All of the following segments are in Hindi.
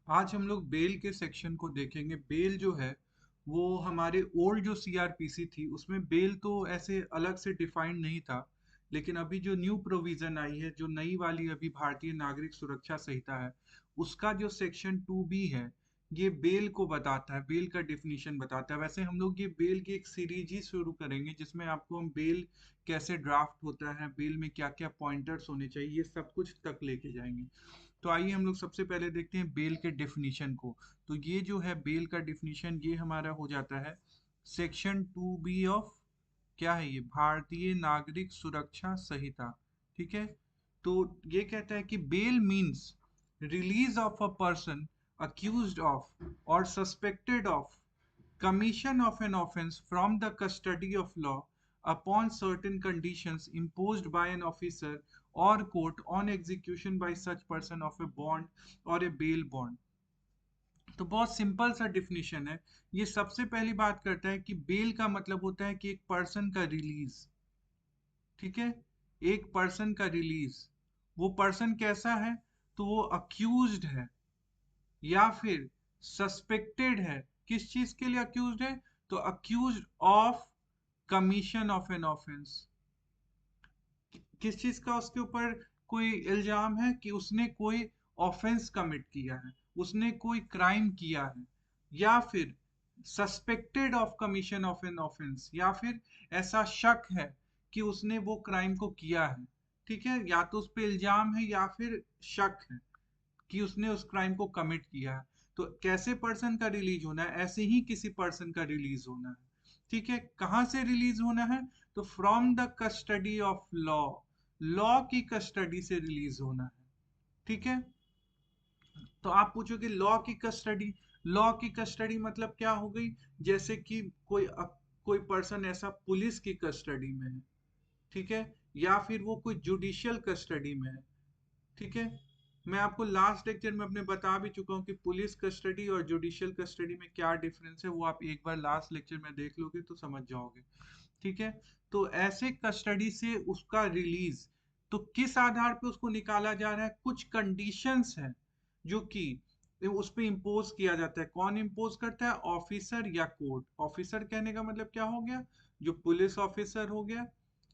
आज हम लोग बेल के सेक्शन को देखेंगे। बेल जो है वो हमारे ओल्ड जो सीआरपीसी थी उसमें बेल तो ऐसे अलग से डिफाइंड नहीं था। लेकिन अभी जो न्यू प्रोविजन आई है, जो नई वाली अभी भारतीय नागरिक सुरक्षा संहिता है, उसका जो सेक्शन 2B है, ये बेल को बताता है, बेल का डिफिनीशन बताता है। वैसे हम लोग ये बेल की एक सीरीज ही शुरू करेंगे जिसमें आपको हम बेल कैसे ड्राफ्ट होता है, बेल में क्या क्या पॉइंटर्स होने चाहिए, ये सब कुछ तक लेके जाएंगे। तो आइए हम लोग सबसे पहले देखते हैं बेल के डेफिनेशन को। तो ये जो है बेल का डेफिनेशन, ये हमारा हो जाता है सेक्शन 2B ऑफ, क्या है ये, भारतीय नागरिक सुरक्षा संहिता। ठीक है। तो ये कहता है कि bail means release of a person accused of or suspected of commission of an offence from the custody of law upon certain conditions imposed by an officer or court on execution by such person of a bond or a bail bond। तो बहुत सिंपल सा डिफिनीशन है। ये सबसे पहली बात करता है कि बेल का मतलब होता है कि एक पर्सन का रिलीज। ठीक है। एक पर्सन का रिलीज। वो पर्सन कैसा है? तो वो अक्यूज्ड है या फिर सस्पेक्टेड है। किस चीज के लिए अक्यूज्ड है? तो accused of commission of an offence. किस चीज का उसके ऊपर कोई इल्जाम है? कि उसने कोई ऑफेंस कमिट किया है, उसने कोई क्राइम किया है, या फिर suspected of commission of an offence, या फिर ऐसा शक है कि उसने वो क्राइम को किया है। ठीक है। या तो उस पर इल्जाम है या फिर शक है कि उसने उस क्राइम को कमिट किया है। तो कैसे पर्सन का रिलीज होना है? ऐसे ही किसी पर्सन का रिलीज होना है। ठीक है। कहां से रिलीज होना है? तो from the custody of law, law की कस्टडी से रिलीज होना है। ठीक है। तो आप पूछोगे लॉ की कस्टडी, लॉ की कस्टडी मतलब क्या हो गई? जैसे कि कोई पर्सन ऐसा पुलिस की कस्टडी में है। ठीक है। या फिर वो कोई जुडिशियल कस्टडी में है। ठीक है। मैं आपको लास्ट लेक्चर में अपने बता भी चुका हूँ कि पुलिस कस्टडी और जुडिशियल कस्टडी में क्या डिफरेंस है। वो आप एक बार लास्ट लेक्चर में देख लोगे तो समझ जाओगे। ठीक है। तो ऐसे कस्टडी से उसका रिलीज, तो किस आधार पे उसको निकाला जा रहा है? कुछ कंडीशंस हैं जो कि उस पे इम्पोज किया जाता है। कौन इम्पोज करता है? ऑफिसर या कोर्ट। ऑफिसर कहने का मतलब क्या हो गया? जो पुलिस ऑफिसर हो गया,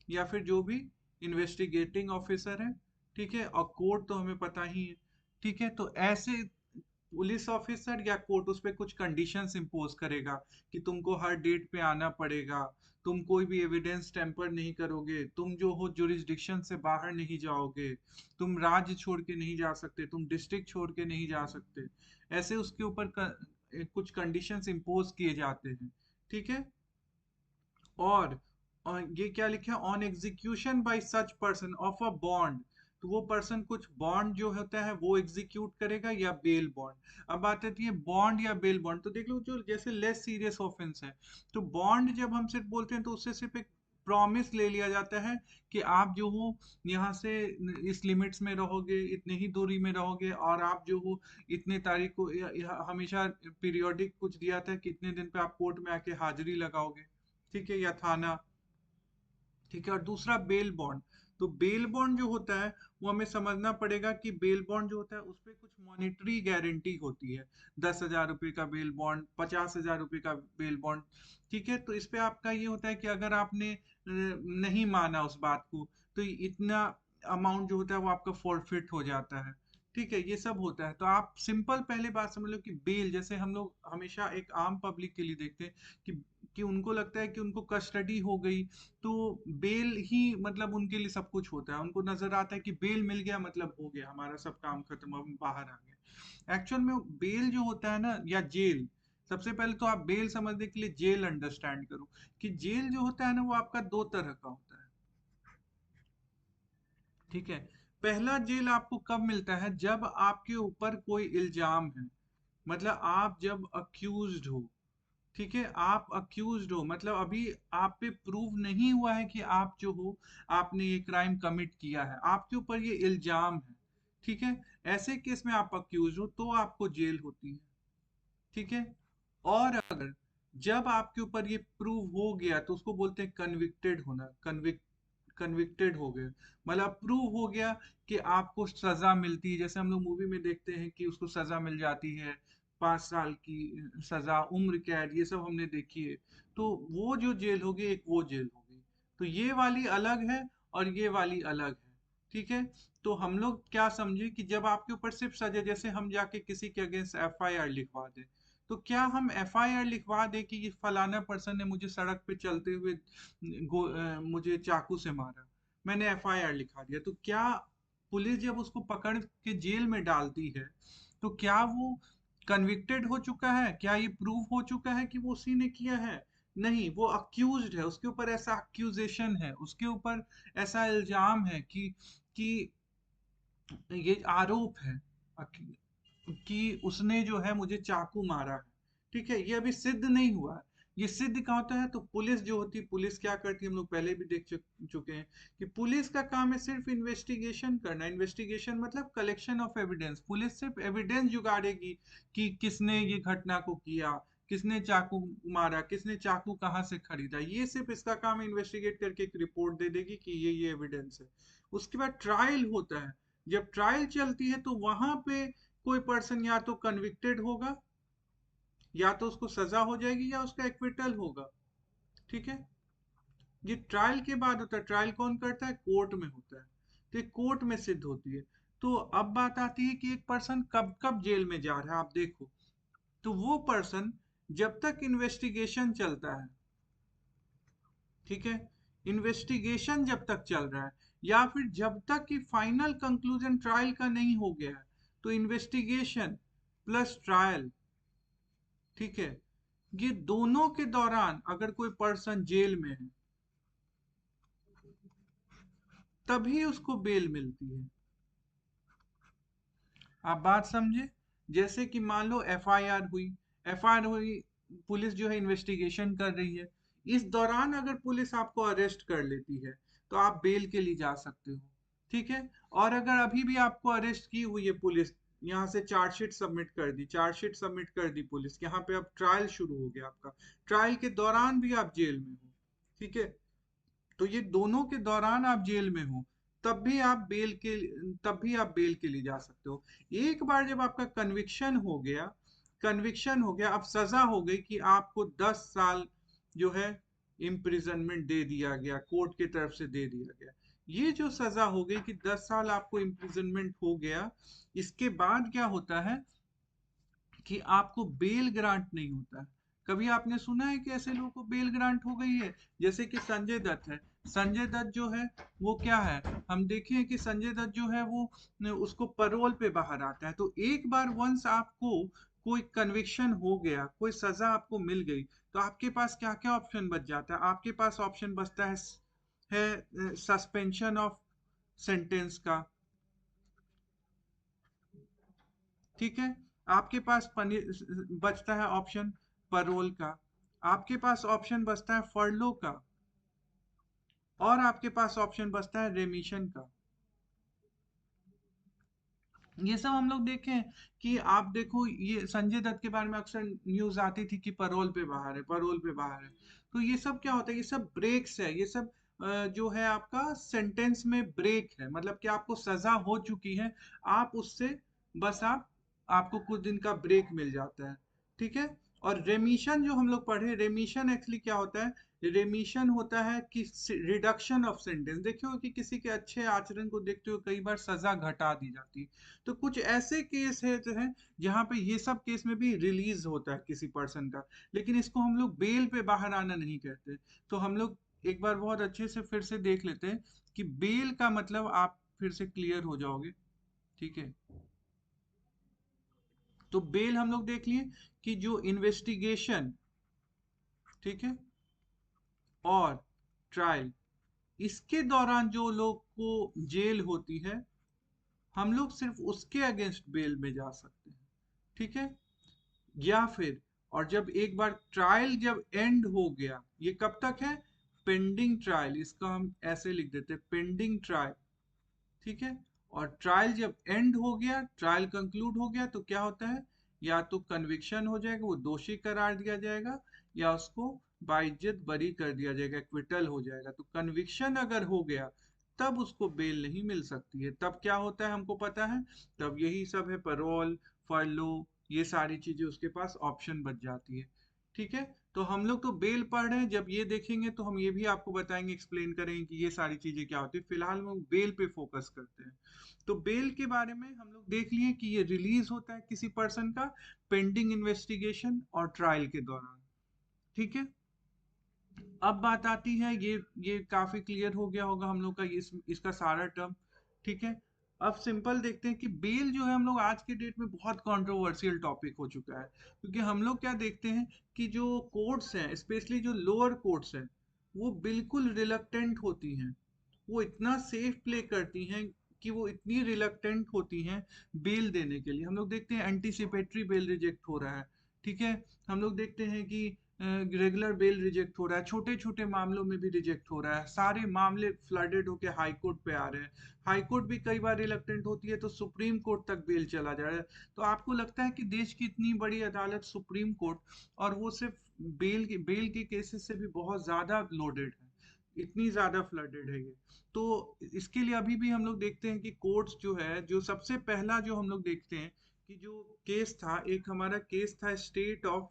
या फिर जो भी इन्वेस्टिगेटिंग ऑफिसर है। ठीक है। और कोर्ट तो हमें पता ही है। ठीक है। तो ऐसे पुलिस ऑफिसर या कोर्ट उस पर कुछ कंडीशंस इंपोज करेगा कि तुमको हर डेट पे आना पड़ेगा, तुम कोई भी एविडेंस टेम्पर नहीं करोगे, तुम जो हो जुरिस्डिक्शन से बाहर नहीं जाओगे, तुम राज्य छोड़ के नहीं जा सकते, तुम डिस्ट्रिक्ट छोड़ के नहीं जा सकते। ऐसे उसके ऊपर कुछ कंडीशंस इंपोज किए जाते हैं। ठीक है। और ये क्या लिखा है? On execution bye such person of a bond. तो वो पर्सन कुछ बॉन्ड जो होता है वो एग्जीक्यूट करेगा, या बेल बॉन्ड। अब बात आती है बॉन्ड या बेल बॉन्ड। तो देख लो, जो जैसे लेस सीरियस ऑफेंस है, तो बॉन्ड जब हम सिर्फ बोलते हैं तो उससे सिर्फ एक प्रॉमिस ले लिया जाता है कि आप जो हो यहाँ से इस लिमिट्स में रहोगे, इतने ही दूरी में रहोगे, और आप जो हो इतने तारीख को हमेशा पीरियोडिक कुछ दिया था कि इतने दिन पे आप कोर्ट में आके हाजिरी लगाओगे। ठीक है। या थाना। ठीक है। और दूसरा बेल बॉन्ड। तो बेल बॉन्ड जो होता है वो हमें समझना पड़ेगा कि बेल बॉन्ड जो होता है उस पर कुछ मॉनेटरी गारंटी होती है। 10,000 रुपये का बेल बॉन्ड, 50,000 रुपये का बेल बॉन्ड। ठीक है। तो इस पे आपका ये होता है कि अगर आपने नहीं माना उस बात को, तो इतना अमाउंट जो होता है वो आपका फॉरफिट हो जाता है। ठीक है। ये सब होता है। तो आप सिंपल पहले बात समझ लो कि बेल, जैसे हम लोग हमेशा एक आम पब्लिक के लिए देखते हैं कि उनको लगता है कि उनको कस्टडी हो गई, तो बेल ही मतलब उनके लिए सब कुछ होता है। उनको नजर आता है कि बेल मिल गया मतलब हो गया, हमारा सब काम खत्म, हम बाहर आ गए। एक्चुअल में बेल जो होता है ना, या जेल, सबसे पहले तो आप बेल समझने के लिए जेल अंडरस्टैंड करो कि जेल जो होता है ना वो आपका दो तरह का होता है। ठीक है। पहला जेल आपको कब मिलता है? जब आपके ऊपर कोई इल्जाम है, मतलब आप जब अक्यूज्ड हो। ठीक है। आप अक्यूज्ड हो मतलब अभी आप पे प्रूव नहीं हुआ है कि आप जो हो आपने ये क्राइम कमिट किया है, आपके ऊपर ये इल्जाम है। ठीक है। ऐसे केस में आप अक्यूज हो तो आपको जेल होती है। ठीक है। और अगर जब आपके ऊपर ये प्रूव हो गया तो उसको बोलते हैं कन्विक्टेड होना, कन्विक्टेड हो गए, मतलब प्रूव हो गया कि आपको सजा मिलती है। जैसे हम लोग मूवी में देखते हैं कि उसको सजा मिल जाती है, 5 साल की सजा, उम्र कैद, ये सब हमने देखी है। तो वो जो जेल होगी एक वो जेल होगी। तो ये वाली अलग है और ये वाली अलग है। ठीक है। तो हम लोग क्या समझे कि जब आपके ऊपर सिर्फ सजा, जैसे हम जाके किसी के अगेंस्ट एफआईआर लिखवा दें, तो क्या हम एफआईआर लिखवा दें कि ये फलाना पर्सन ने मुझे सड़क पे चलते हुए मुझे चाकू से मारा, मैंने एफआईआर लिखा दिया, तो क्या पुलिस जब उसको पकड़ के जेल में डालती है तो क्या वो कन्विक्टेड हो चुका है? क्या ये प्रूव हो चुका है कि वो उसी ने किया है? नहीं, वो अक्यूज्ड है, उसके ऊपर ऐसा अक्यूजेशन है, उसके ऊपर ऐसा इल्जाम है कि ये आरोप है कि उसने जो है मुझे चाकू मारा है। ठीक है, ये अभी सिद्ध नहीं हुआ है। ये सिद्ध कहाँ होता है? तो पुलिस जो होती है, पुलिस क्या करती है हम लोग पहले भी देख चुके हैं कि पुलिस का काम है सिर्फ इन्वेस्टिगेशन करना। इन्वेस्टिगेशन मतलब कलेक्शन ऑफ एविडेंस। पुलिस सिर्फ एविडेंस जुगाड़ेगी कि किसने ये घटना को किया, किसने चाकू मारा, किसने चाकू कहाँ से खरीदा, ये सिर्फ इसका काम इन्वेस्टिगेट करके एक रिपोर्ट दे देगी कि ये एविडेंस है। उसके बाद ट्रायल होता है। जब ट्रायल चलती है तो वहां पे कोई पर्सन या तो कन्विक्टेड होगा, या तो उसको सजा हो जाएगी, या उसका एक्विटल होगा। ठीक है। ये ट्रायल के बाद होता है। ट्रायल कौन करता है? कोर्ट में होता है। तो ये कोर्ट में सिद्ध होती है। तो अब बात आती है कि एक पर्सन कब कब जेल में जा रहा है। आप देखो, तो वो पर्सन जब तक इन्वेस्टिगेशन चलता है, ठीक है, इन्वेस्टिगेशन जब तक चल रहा है, या फिर जब तक कि फाइनल कंक्लूजन ट्रायल का नहीं हो गया है, तो इन्वेस्टिगेशन प्लस ट्रायल, ठीक है, ये दोनों के दौरान अगर कोई पर्सन जेल में है तभी उसको बेल मिलती है। आप बात समझे? जैसे कि मान लो एफआईआर हुई, एफआईआर हुई, पुलिस जो है इन्वेस्टिगेशन कर रही है, इस दौरान अगर पुलिस आपको अरेस्ट कर लेती है तो आप बेल के लिए जा सकते हो। ठीक है। और अगर अभी भी आपको अरेस्ट की हुई है पुलिस, यहाँ से चार्जशीट सबमिट कर दी, चार्जशीट सबमिट कर दी पुलिस, यहाँ पे अब ट्रायल शुरू हो गया आपका, ट्रायल के दौरान भी आप जेल में हो, ठीक है, तो ये दोनों के दौरान आप जेल में हो, तब भी आप बेल के तब भी आप बेल के लिए जा सकते हो। एक बार जब आपका कन्विक्शन हो गया, कन्विक्शन हो गया, अब सजा हो गई कि आपको 10 साल जो है इम्प्रिजनमेंट दे दिया गया, कोर्ट की तरफ से दे दिया गया। ये जो सजा हो गई कि 10 साल आपको इम्प्रिजनमेंट हो गया, इसके बाद क्या होता है कि आपको बेल ग्रांट नहीं होता है। कभी आपने सुना है कि ऐसे लोगों को बेल ग्रांट हो गई है? जैसे कि संजय दत्त है। संजय दत्त जो है वो क्या है, हम देखें कि संजय दत्त जो है वो उसको पैरोल पे बाहर आता है। तो एक बार वंस आपको कोई कन्विक्शन हो गया, कोई सजा आपको मिल गई, तो आपके पास क्या क्या ऑप्शन बच जाता है? आपके पास ऑप्शन बचता है सस्पेंशन ऑफ सेंटेंस का, ठीक है, आपके पास बचता है ऑप्शन पैरोल का, आपके पास ऑप्शन बचता है फर्लो का, और आपके पास ऑप्शन बचता है रेमिशन का। ये सब हम लोग देखें कि आप देखो, ये संजय दत्त के बारे में अक्सर न्यूज आती थी कि पैरोल पे बाहर है, पैरोल पे बाहर है। तो ये सब क्या होता है? ये सब ब्रेक्स है, ये सब जो है आपका सेंटेंस में ब्रेक है, मतलब कि आपको सजा हो चुकी है, आप उससे बस आपको कुछ दिन का ब्रेक मिल जाता है। ठीक है। और रेमिशन जो हम लोग पढ़े, रेमिशन एक्चुअली क्या होता है? रेमिशन होता है कि रिडक्शन ऑफ सेंटेंस। देखियो कि किसी के अच्छे आचरण को देखते हुए कई बार सजा घटा दी जाती है। तो कुछ ऐसे केस है जो है जहाँ पे ये सब केस में भी रिलीज होता है किसी पर्सन का, लेकिन इसको हम लोग बेल पे बाहर आना नहीं कहते। तो हम लोग एक बार बहुत अच्छे से फिर से देख लेते हैं कि बेल का मतलब, आप फिर से क्लियर हो जाओगे। ठीक है। तो बेल हम लोग देख लिए कि जो इन्वेस्टिगेशन, ठीक है, और ट्रायल, इसके दौरान जो लोग को जेल होती है, हम लोग सिर्फ उसके अगेंस्ट बेल में जा सकते हैं। ठीक है। या फिर, और जब एक बार ट्रायल जब एंड हो गया, ये कब तक है? पेंडिंग ट्रायल, इसका हम ऐसे लिख देते हैं, पेंडिंग ट्रायल। ठीक है। और ट्रायल जब एंड हो गया, ट्रायल कंक्लूड हो गया, तो क्या होता है? या तो कन्विक्शन हो जाएगा, वो दोषी करार दिया जाएगा, या उसको बाइज्जत बरी कर दिया जाएगा, एक्विटल हो जाएगा। तो कन्विक्शन अगर हो गया तब उसको बेल नहीं मिल सकती है। तब क्या होता है हमको पता है, तब यही सब है, पैरोल, फर्लो, ये सारी चीजें उसके पास ऑप्शन बच जाती है। ठीक है, तो हम लोग तो बेल पढ़ रहे हैं, जब ये देखेंगे तो हम ये भी आपको बताएंगे, एक्सप्लेन करेंगे कि ये सारी चीजें क्या होती है। फिलहाल हम लोग बेल पे फोकस करते हैं। तो बेल के बारे में हम लोग देख लिए कि ये रिलीज होता है किसी पर्सन का पेंडिंग इन्वेस्टिगेशन और ट्रायल के दौरान। ठीक है, अब बात आती है, ये काफी क्लियर हो गया होगा हम लोग का इसका सारा टर्म। ठीक है, अब सिंपल देखते हैं कि बेल जो है हम लोग आज के डेट में बहुत कंट्रोवर्शियल टॉपिक हो चुका है, क्योंकि हम लोग क्या देखते हैं कि जो कोर्ट्स हैं, स्पेशली जो लोअर कोर्ट्स हैं, वो बिल्कुल रिलक्टेंट होती हैं। वो इतना सेफ प्ले करती हैं कि वो इतनी रिलक्टेंट होती हैं बेल देने के लिए। हम लोग देखते हैं एंटीसिपेटरी बेल रिजेक्ट हो रहा है। ठीक है, हम लोग देखते हैं कि रेगुलर बेल रिजेक्ट हो रहा है, छोटे छोटे मामलों में भी रिजेक्ट हो रहा है, सारे मामले फ्लडेड होके हाई कोर्ट पे आ रहे हैं। हाई कोर्ट भी कई बार रिलक्टेंट होती है तो सुप्रीम कोर्ट तक बेल चला जा रहा है। तो आपको लगता है कि देश की इतनी बड़ी अदालत सुप्रीम कोर्ट, और वो सिर्फ बेल के केसेस से भी बहुत ज्यादा लोडेड है, इतनी ज्यादा फ्लडेड है ये। तो इसके लिए अभी भी हम लोग देखते हैं कि कोर्ट्स जो है, जो सबसे पहला जो हम लोग देखते हैं कि जो केस था, एक हमारा केस था state of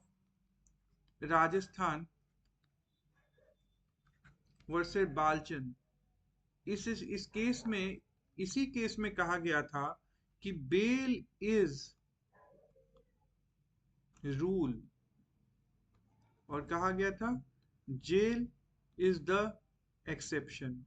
Rajasthan versus Balchand. इस केस में, इसी केस में कहा गया था कि बेल इज रूल, और कहा गया था जेल इज द एक्सेप्शन।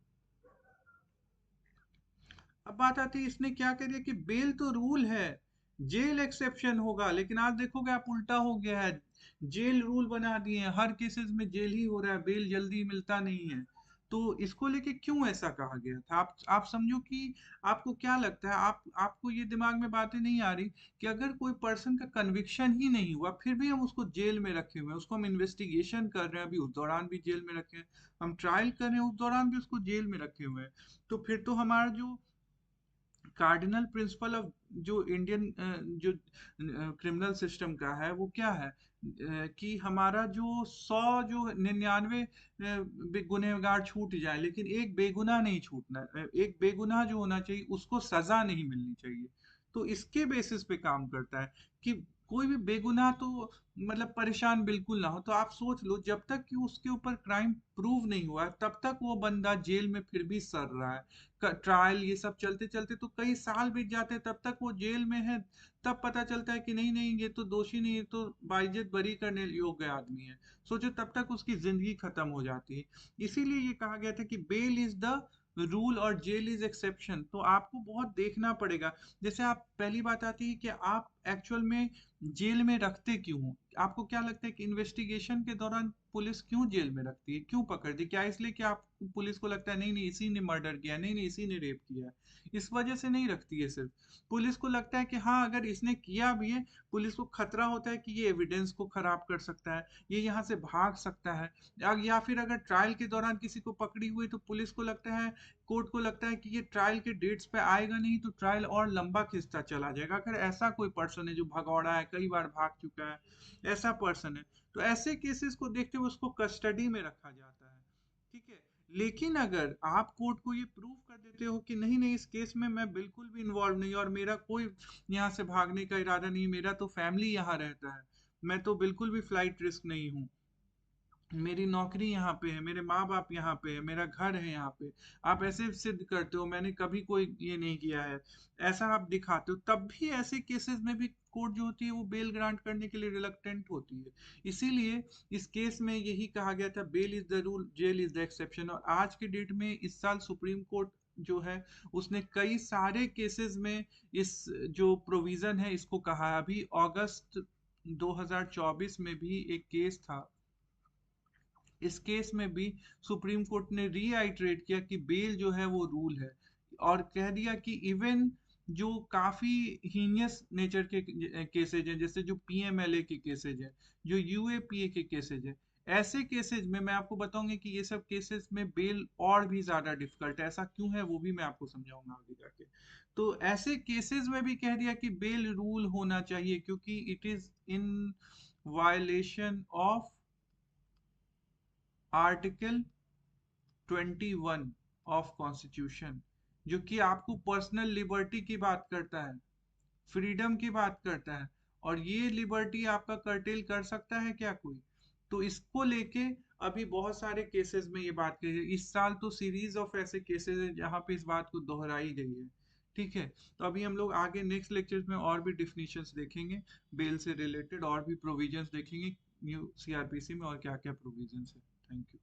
अब बात आती है, इसने क्या कह दिया कि बेल तो रूल है, जेल एक्सेप्शन होगा। लेकिन आज देखोगे आप, उल्टा हो गया है, जेल रूल बना दिए हैं, हर केसेस में जेल ही हो रहा है, बेल जल्दी मिलता नहीं है। तो इसको लेके क्यों ऐसा कहा गया था, आप समझो कि आपको क्या लगता है, आपको ये दिमाग में बातें नहीं आ रही कि अगर कोई पर्सन का कन्विक्शन ही नहीं हुआ फिर भी हम उसको जेल में रखे हुए हैं, उसको हम इन्वेस्टिगेशन कर रहे हैं, अभी उस दौरान भी जेल में रखे हैं, हम ट्रायल कर रहे हैं उस दौरान भी उसको जेल में रखे हुए हैं, तो फिर तो हमारा जो कार्डिनल प्रिंसिपल ऑफ जो इंडियन जो क्रिमिनल सिस्टम का है वो क्या है, कि हमारा जो 100 जो 99 गुनहगार छूट जाए लेकिन एक बेगुनाह नहीं छूटना, एक बेगुनाह जो होना चाहिए उसको सजा नहीं मिलनी चाहिए। तो इसके बेसिस पे काम करता है कि कोई भी बेगुनाह तो मतलब परेशान बिल्कुल ना हो। तो आप सोच लो, जब तक कि उसके ऊपर क्राइम प्रूव नहीं हुआ है, तब तक वो बंदा जेल में फिर भी सड़ रहा है, ट्रायल ये सब चलते चलते तो कई साल बीत जाते हैं, तब तक वो जेल में है। तब पता चलता है कि नहीं नहीं, ये तो दोषी नहीं, ये तो बाइज्जत बरी करने योग्य आदमी है। सोचो, तब तक उसकी जिंदगी खत्म हो जाती है। इसीलिए ये कहा गया था कि बेल इज द रूल और जेल इज एक्सेप्शन। तो आपको बहुत देखना पड़ेगा। जैसे आप, पहली बात आती है कि आप एक्चुअल में जेल में रखते क्यों हो। आपको क्या लगता है कि इन्वेस्टिगेशन के दौरान पुलिस क्यों जेल में रखती है, क्यों पकड़ती है? क्या इसलिए कि आप, पुलिस को लगता है नहीं नहीं इसी ने मर्डर किया, नहीं नहीं इसी ने रेप किया है, इस वजह से नहीं रखती है। सिर्फ पुलिस को लगता है कि हाँ, अगर इसने किया भी है, पुलिस को खतरा होता है कि ये एविडेंस को खराब कर सकता है, ये यहाँ से भाग सकता है। या फिर अगर ट्रायल के दौरान किसी को पकड़ी हुई तो पुलिस को लगता है, कोर्ट को लगता है कि ये ट्रायल के डेट्स पे आएगा नहीं तो ट्रायल और लंबा खिंचता चला जाएगा। अगर ऐसा कोई पर्सन है जो भगौड़ा है, कई बार भाग चुका है, ऐसा पर्सन है, तो ऐसे केसेस को देखते हुए उसको कस्टडी में रखा जाता है। ठीक है, लेकिन अगर आप कोर्ट को ये प्रूव कर देते हो कि नहीं नहीं, इस केस में मैं बिल्कुल भी इन्वॉल्व नहीं और मेरा कोई यहाँ से भागने का इरादा नहीं, मेरा तो फैमिली यहाँ रहता है, मैं तो बिल्कुल भी फ्लाइट रिस्क नहीं हूँ, मेरी नौकरी यहाँ पे है, मेरे माँ बाप यहाँ पे है, मेरा घर है यहाँ पे, आप ऐसे सिद्ध करते हो मैंने कभी कोई ये नहीं किया है, ऐसा आप दिखाते हो, तब भी ऐसे केसेस में भी कोर्ट जो होती है वो बेल ग्रांट करने के लिए रिलक्टेंट होती है। इसीलिए इस केस में यही कहा गया था, bail is the rule, jail is the exception. और आज के डेट में इस साल सुप्रीम कोर्ट जो है उसने कई सारे केसेस में इस जो प्रोविजन है इसको कहा है। अभी अगस्त 2024 में भी एक केस था, इस केस में भी सुप्रीम कोर्ट ने रीआइटरेट किया कि बेल जो है वो रूल है, और कह दिया कि इवन जो काफी हीनियस नेचर के केसेज हैं, जैसे जो पीएमएलए के केसेज हैं, जो यूएपीए के केसेज हैं, ऐसे केसेज में मैं आपको बताऊंगा कि ये सब केसेस में बेल और भी ज्यादा डिफिकल्ट है। ऐसा क्यों है वो भी मैं आपको समझाऊंगा आगे जाके। तो ऐसे केसेस में भी कह दिया कि बेल रूल होना चाहिए, क्योंकि it is in violation of article 21 of constitution, जो कि आपको पर्सनल लिबर्टी की बात करता है, फ्रीडम की बात करता है। और ये लिबर्टी आपका कर्टेल कर सकता है क्या कोई? तो इसको लेके अभी बहुत सारे केसेस में ये बात कही है। इस साल तो सीरीज ऑफ ऐसे केसेस है जहाँ पे इस बात को दोहराई गई है। ठीक है, तो अभी हम लोग आगे नेक्स्ट लेक्चर्स में और भी डिफिनीशंस देखेंगे, बेल से रिलेटेड और भी प्रोविजंस देखेंगे न्यू सीआरपीसी में और क्या क्या प्रोविजंस है। Thank you.